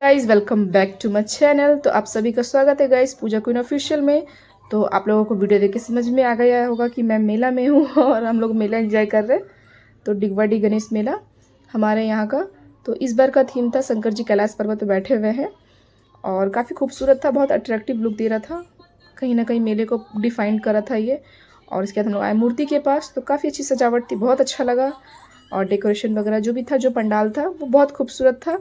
Guys welcome back to my channel. तो आप सभी का स्वागत है गाइज पूजा क्वीन ऑफिशियल में। तो आप लोगों को वीडियो देख के समझ में आ गया होगा कि मैं मेला में हूँ और हम लोग मेला एंजॉय कर रहे हैं। तो डिगवाड़ी गणेश मेला हमारे यहाँ का। तो इस बार का थीम था शंकर जी कैलाश पर्वत पर बैठे हुए हैं और काफ़ी खूबसूरत था, बहुत अट्रैक्टिव लुक दे रहा था, कहीं ना कहीं मेले को डिफाइन कर रहा था ये। और इसके बाद हम लोग आए मूर्ति के पास, तो काफ़ी अच्छी सजावट थी, बहुत अच्छा लगा। और डेकोरेशन वगैरह जो भी था, जो पंडाल था वो बहुत खूबसूरत था।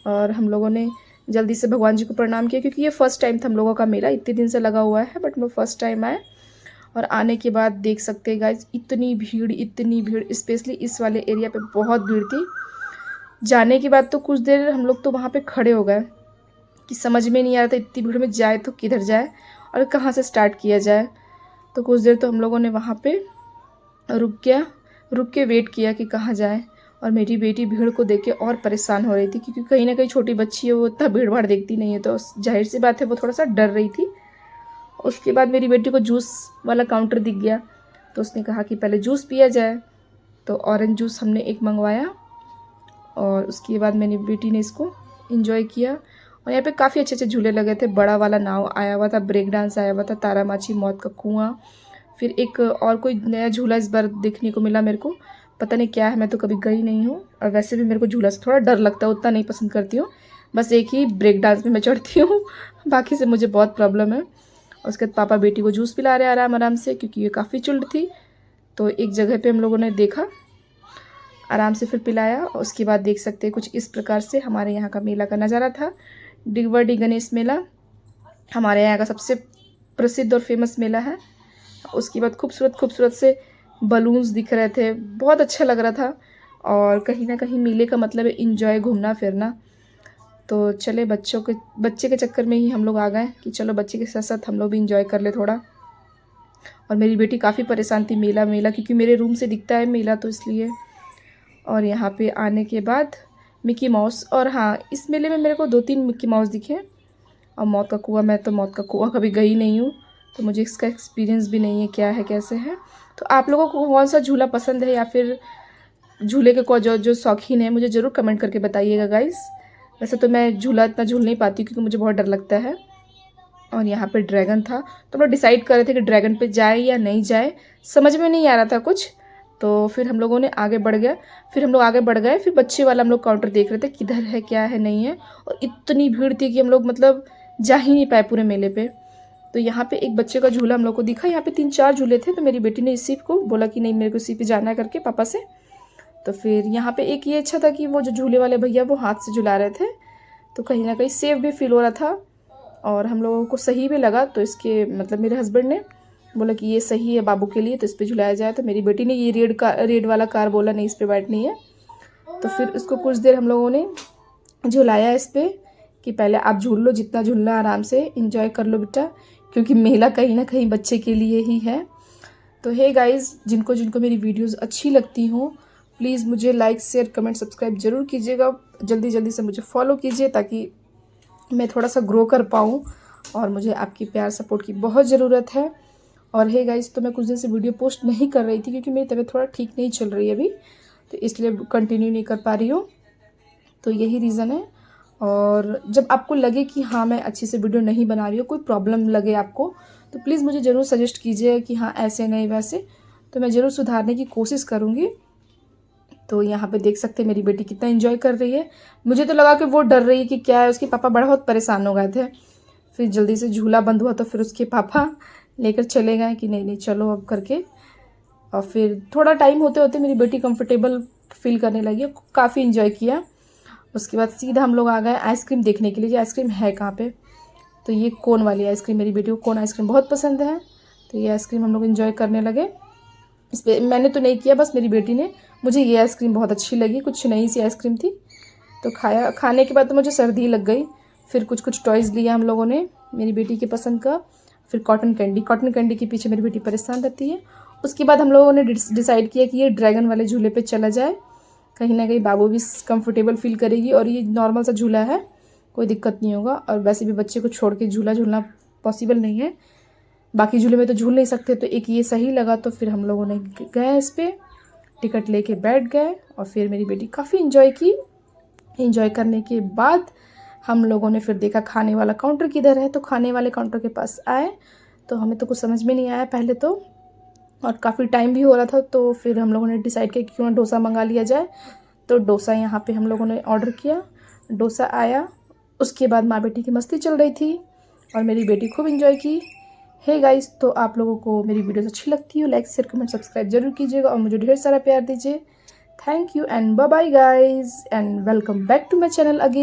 और हम लोगों ने जल्दी से भगवान जी को प्रणाम किया क्योंकि ये फर्स्ट टाइम था हम लोगों का मेला, इतने दिन से लगा हुआ है बट हम लोग फर्स्ट टाइम आए। और आने के बाद देख सकते हैं गाइज इतनी भीड़, स्पेशली इस वाले एरिया पे बहुत भीड़ थी। जाने के बाद तो कुछ देर हम लोग तो वहाँ पे खड़े हो गए कि समझ में नहीं आ रहा था इतनी भीड़ में जाए तो किधर जाए और कहाँ से स्टार्ट किया जाए। तो कुछ देर तो हम लोगों ने वहाँ पे रुक के वेट किया कि कहाँ जाए। और मेरी बेटी भीड़ को देख के और परेशान हो रही थी क्योंकि कहीं ना कहीं छोटी बच्ची है, वो इतना भीड़ भाड़ देखती नहीं है, तो जाहिर सी बात है वो थोड़ा सा डर रही थी। उसके बाद मेरी बेटी को जूस वाला काउंटर दिख गया, तो उसने कहा कि पहले जूस पिया जाए। तो ऑरेंज जूस हमने एक मंगवाया और उसके बाद मेरी बेटी ने इसको इंजॉय किया। और यहाँ पे काफ़ी अच्छे अच्छे झूले लगे थे, बड़ा वाला नाव आया हुआ था, ब्रेक डांस आया हुआ था, तारामाची, मौत का कुआं, फिर एक और कोई नया झूला इस बार देखने को मिला मेरे को, पता नहीं क्या है, मैं तो कभी गई नहीं हूँ। और वैसे भी मेरे को झूला से थोड़ा डर लगता है, उतना नहीं पसंद करती हूँ, बस एक ही ब्रेक डांस में मैं चढ़ती हूँ बाकी से मुझे बहुत प्रॉब्लम है। और उसके बाद पापा बेटी को जूस पिला रहे आराम आराम से क्योंकि ये काफ़ी चिल्ड थी। तो एक जगह पे हम लोगों ने देखा, आराम से फिर पिलाया। और उसके बाद देख सकते हैं कुछ इस प्रकार से हमारे यहाँ का मेला का नज़ारा था। डिगवाड़ी गणेश मेला हमारे यहाँ का सबसे प्रसिद्ध और फेमस मेला है। उसके बाद खूबसूरत खूबसूरत से बलून्स दिख रहे थे, बहुत अच्छा लग रहा था। और कहीं ना कहीं मेले का मतलब है इंजॉय, घूमना फिरना। तो चले बच्चे के चक्कर में ही हम लोग आ गए कि चलो बच्चे के साथ साथ हम लोग भी इंजॉय कर ले थोड़ा। और मेरी बेटी काफ़ी परेशान थी, मेला मेला क्योंकि मेरे रूम से दिखता है मेला, तो इसलिए। और यहाँ पे आने के बाद मिकी माउस, और हाँ इस मेले में मेरे को 2-3 मिकी माउस दिखे। और मौत का कुआं, मैं तो मौत का कुआं कभी गई नहीं हूँ, तो मुझे इसका एक्सपीरियंस भी नहीं है क्या है कैसे है। तो आप लोगों को कौन सा झूला पसंद है या फिर झूले के को जो जो शौकीन है, मुझे ज़रूर कमेंट करके बताइएगा गाइस। वैसे तो मैं झूला इतना झूल नहीं पाती क्योंकि मुझे बहुत डर लगता है। और यहाँ पे ड्रैगन था, तो हम लोग डिसाइड कर रहे थे कि ड्रैगन पे जाए या नहीं जाए, समझ में नहीं आ रहा था कुछ। तो फिर हम लोगों ने आगे बढ़ गया, फिर हम लोग आगे बढ़ गए, फिर बच्चे वाला हम लोग काउंटर देख रहे थे किधर है क्या है नहीं है। और इतनी भीड़ थी कि हम लोग मतलब जा ही नहीं पाए पूरे मेले पे। तो यहाँ पे एक बच्चे का झूला हम लोग को दिखा, यहाँ पे 3-4 झूले थे, तो मेरी बेटी ने इसी को बोला कि नहीं मेरे को इसी पे जाना है करके पापा से। तो फिर यहाँ पे एक ये अच्छा था कि वो जो झूले वाले भैया वो हाथ से झुला रहे थे, तो कहीं ना कहीं सेफ भी फील हो रहा था और हम लोगों को सही भी लगा। तो इसके मतलब मेरे हस्बैंड ने बोला कि ये सही है बाबू के लिए, तो इस पर झुलाया जाए। तो मेरी बेटी ने ये रेड वाला कार बोला नहीं इस पर बैठनी है। तो फिर उसको कुछ देर हम लोगों ने झुलाया इस पर कि पहले आप झूल लो, जितना झूलना आराम से इंजॉय कर लो बेटा, क्योंकि मेला कहीं ना कहीं बच्चे के लिए ही है। तो हे गाइज़, जिनको जिनको मेरी वीडियोस अच्छी लगती हों प्लीज़ मुझे लाइक शेयर कमेंट सब्सक्राइब ज़रूर कीजिएगा, जल्दी जल्दी से मुझे फॉलो कीजिए ताकि मैं थोड़ा सा ग्रो कर पाऊँ। और मुझे आपकी प्यार सपोर्ट की बहुत ज़रूरत है। और हे गाइज़, तो मैं कुछ दिन से वीडियो पोस्ट नहीं कर रही थी क्योंकि मेरी तबीयत थोड़ा ठीक नहीं चल रही है अभी, तो इसलिए कंटिन्यू नहीं कर पा रही हूँ, तो यही रीज़न है। और जब आपको लगे कि हाँ मैं अच्छे से वीडियो नहीं बना रही हूँ, कोई प्रॉब्लम लगे आपको, तो प्लीज़ मुझे ज़रूर सजेस्ट कीजिए कि हाँ ऐसे नहीं वैसे, तो मैं ज़रूर सुधारने की कोशिश करूँगी। तो यहाँ पे देख सकते हैं मेरी बेटी कितना एंजॉय कर रही है। मुझे तो लगा कि वो डर रही है कि क्या है, उसके पापा बहुत परेशान हो गए थे। फिर जल्दी से झूला बंद हुआ तो फिर उसके पापा लेकर चले गए कि नहीं नहीं चलो अब करके। और फिर थोड़ा टाइम होते होते मेरी बेटी कंफर्टेबल फील करने लगी, काफ़ी इन्जॉय किया। उसके बाद सीधा हम लोग आ गए आइसक्रीम देखने के लिए, ये आइसक्रीम है कहाँ पे। तो ये कोन वाली आइसक्रीम, मेरी बेटी को कोन आइसक्रीम बहुत पसंद है, तो ये आइसक्रीम हम लोग इन्जॉय करने लगे। इस पर मैंने तो नहीं किया, बस मेरी बेटी ने। मुझे ये आइसक्रीम बहुत अच्छी लगी, कुछ नई सी आइसक्रीम थी, तो खाया। खाने के बाद तो मुझे सर्दी लग गई। फिर कुछ कुछ टॉयज़ लिया हम लोगों ने मेरी बेटी के पसंद का। फिर कॉटन कैंडी के पीछे मेरी बेटी परेशान रहती है। उसके बाद हम लोगों ने डिसाइड किया कि ये ड्रैगन वाले झूले पे चला जाए, कहीं ना कहीं बाबू भी कंफर्टेबल फील करेगी। और ये नॉर्मल सा झूला है, कोई दिक्कत नहीं होगा। और वैसे भी बच्चे को छोड़ के झूला झूलना पॉसिबल नहीं है, बाकी झूले में तो झूल नहीं सकते, तो एक ये सही लगा। तो फिर हम लोगों ने गए इस पर, टिकट लेके बैठ गए और फिर मेरी बेटी काफ़ी इन्जॉय की। इन्जॉय करने के बाद हम लोगों ने फिर देखा खाने वाला काउंटर किधर है, तो खाने वाले काउंटर के पास आए तो हमें तो कुछ समझ में नहीं आया पहले तो, और काफ़ी टाइम भी हो रहा था। तो फिर हम लोगों ने डिसाइड किया कि क्यों ना डोसा मंगा लिया जाए। तो डोसा यहाँ पे हम लोगों ने ऑर्डर किया, डोसा आया। उसके बाद माँ बेटी की मस्ती चल रही थी और मेरी बेटी खूब इन्जॉय की। हे गाइस, तो आप लोगों को मेरी वीडियोस अच्छी लगती है, लाइक शेयर कमेंट सब्सक्राइब जरूर कीजिएगा और मुझे ढेर सारा प्यार दीजिए। Thank you and bye bye guys and welcome back to my channel again.